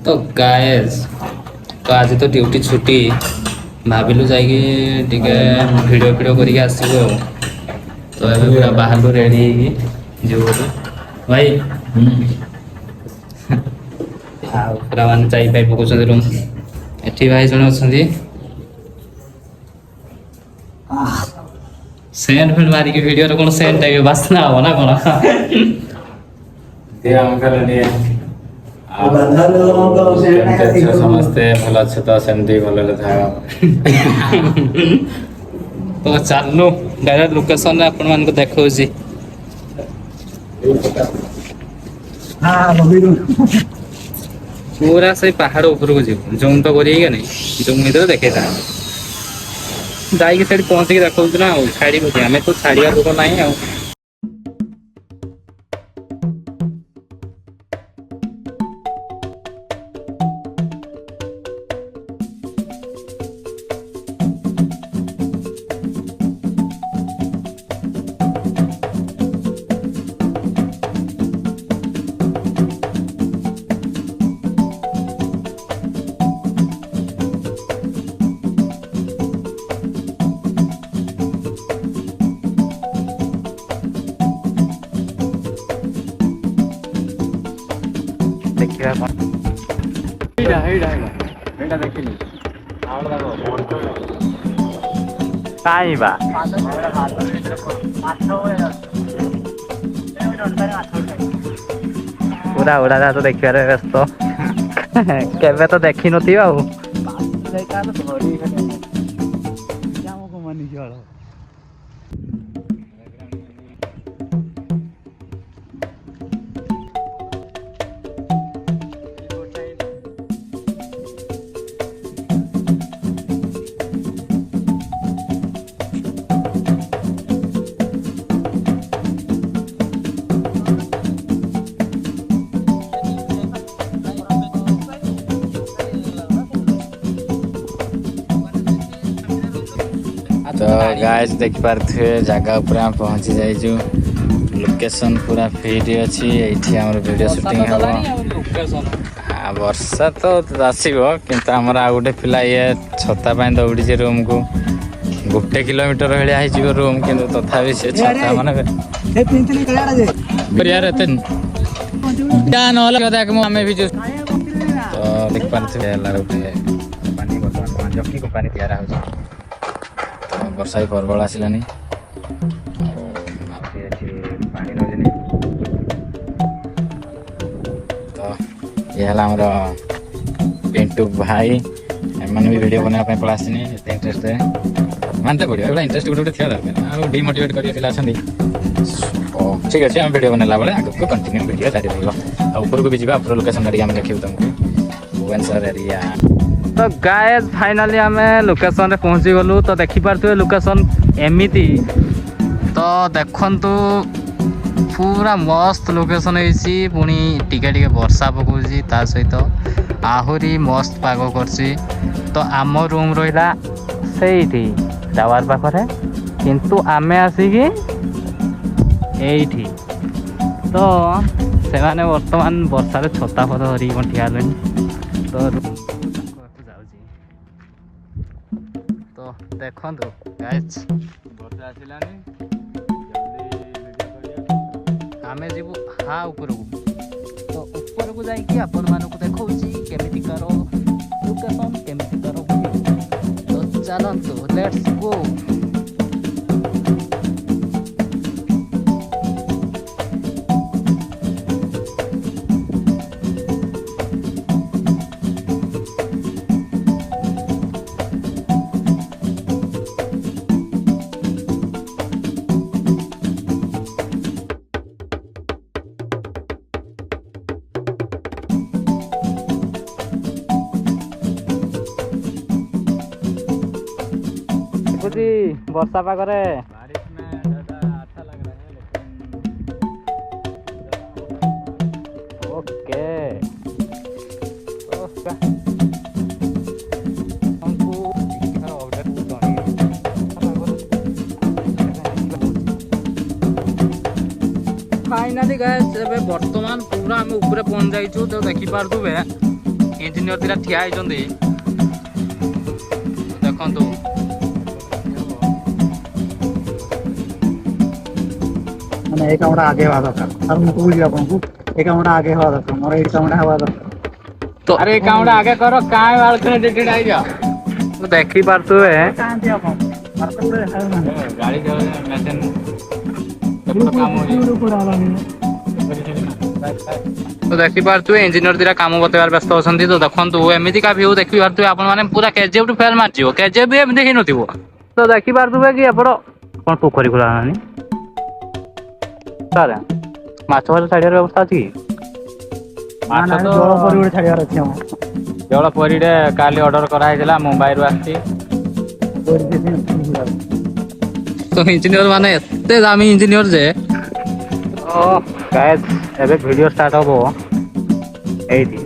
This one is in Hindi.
तो गाइस तो आज तो ड्यूटी छुट्टी भाविलु जाइए भिडियो भिडियो करके आसबो तो ये पूरा बाहर को रेडी जो भाई पूरा मान चाय पाई पकाउछ रूम एठी भाई जण अछंदी सेंट फेंट मारी के वीडियो रे कोन सेंट टाइप बासना हो ना कोन दे अंकल ने समस्ते भल अच्छे तो सेमती भल था तो चलनु डायरेक्ट लोकेशन रे आपण मान को देखौ जी पूरा से पहाड़ ऊपर को जीव जूम तो करिए नहीं जूम इधर देखे था जाइए सेठी पहुंच के देखौ ना छाड़ी बजे हमें तो छाड़िया लोक नहीं आ देखिए काई बा पूरा उड़ा तो देखिए व्यस्त केवे तो देखी नथी आ तो गाइस देख पारे जगह पूरा पहुंची जाइजु लोकेशन पूरा फ्री अच्छी ये आम वीडियो शूटिंग हम वर्षा तो आसो किंतु आमर आ गोटे पिला ये छता दौड़ी रूम को 1 किलोमीटर भाई रूम कि तथापि से छता मान भी जो तो देख पारे जकी कंपानी तैयार हो वर्षा भी प्रबल आसलानी पानी नौजनी तो ये हमार पिंटू भाई एम भी वीडियो बनाने पड़ा आसनी इंटरेस्ट मानते पड़ो एटा इंटरेस्ट गोटे थी दरकार डिमोटिवेट कर ठीक अच्छे आम वीडियो बनला बेले आगे कंटिन्यू वीडियो जारी रहा ऊपर को भी जावा ऊपर लोकेशन गाड़ी आम देखिए तुमको भुवनेश्वर एरिया तो गाइस फाइनली आमे लोकेशन रे पहुंची गलु तो देखि पारथु लोकेशन एमिति तो देखंतु पूरा मस्त लोकेशन होइसी पुनी टिके टिके वर्षा पकोजी ता सहित आहुरी मस्त पाग करसी तो आम रूम रहिला सेठी टावर पाखरे किंतु आमे आसीकी एठी तो से माने वर्तमान वर्षा रे छता फता धरी ठिया लेनी तो तो देखो गाइस वर्षा आसलानी आमे जीवु हाँ ऊपर को तो ऊपर को जाइए आपण मानक देखौची केमिति करो लोकेशन केमिति करो तो चलंतु लेट्स गो वर्षा पागरे बारिश में ज़्यादा अच्छा लग रहा है लेकिन ओके फाइनाली गाइस बर्तमान पूरा आम ऊपर पहुंच जाइछु तो देखि पारथुबे ଇଞ୍ଜିନିୟର ଦିଟା ଠିଆ ହେଇଛନ୍ତି ଦେଖନ୍ତୁ। ମାନେ ଏଇ କାମଟା ଆଗେ ହେବା ଦରକାର। ସାର୍ ମୁଁ କହୁଛି ଆପଣଙ୍କୁ ଏଇ କାମଟା ଆଗେ ହେବା ଦରକାର। ମୋର ଏଇ କାମଟା ହେବା ଦରକାର। ତ अरे कामड़ा आगे करो काय वाले डेटेड आई जा ଦେଖି ପାରୁଥିବେ କାହାନ୍ତି ଆପଣ ମାର୍କେଟରେ ଦେଖାଯାଉନାହାନ୍ତି। गाड़ी जो मशीन काम हो ତ ଦେଖିପାରୁଥିବେ ଇଞ୍ଜିନିୟର ଦିଟା କାମ ବତେଇବାର ବ୍ୟସ୍ତ ଅଛନ୍ତି। ତ ଦେଖନ୍ତୁ ଏମିତିକା ଭିଉ ଦେଖିପାରୁଥିବେ ଆପଣ ମାନେ ପୁରା କେଜିଏଫ୍ ଟୁ ଫେଲ୍ ମାରିଯିବ। କେଜିଏଫ୍ ବି ଏମିତି ହେଇନଥିବ। ତ ଦେଖିପାରୁଥିବେ କି ଏପଟ କ'ଣ ପୋଖରୀ ଖୋଳା ହେଲାଣି ସାର୍ ମାଛ ଫାଛ ଛାଡ଼ିବାର ବ୍ୟବସ୍ଥା ଅଛି କି? ନା ନା ଜଳ ପରିବର୍ତ୍ତେ ଛାଡ଼ିବାର ଅଛି ଆମର। ଜଳ ପରିରେ କାଲି ଅର୍ଡର କରାହେଇଥିଲା ମୁମ୍ବାଇରୁ ଆସିଛି। ତ ଇଞ୍ଜିନିୟର ମାନେ ଏତେ ଦାମୀ ଇଞ୍ଜିନିୟର ଯେ ଗାଇସ୍ ଏବେ ଭିଡ଼ିଓ ଷ୍ଟାର୍ଟ ହବ ଏଇଠି।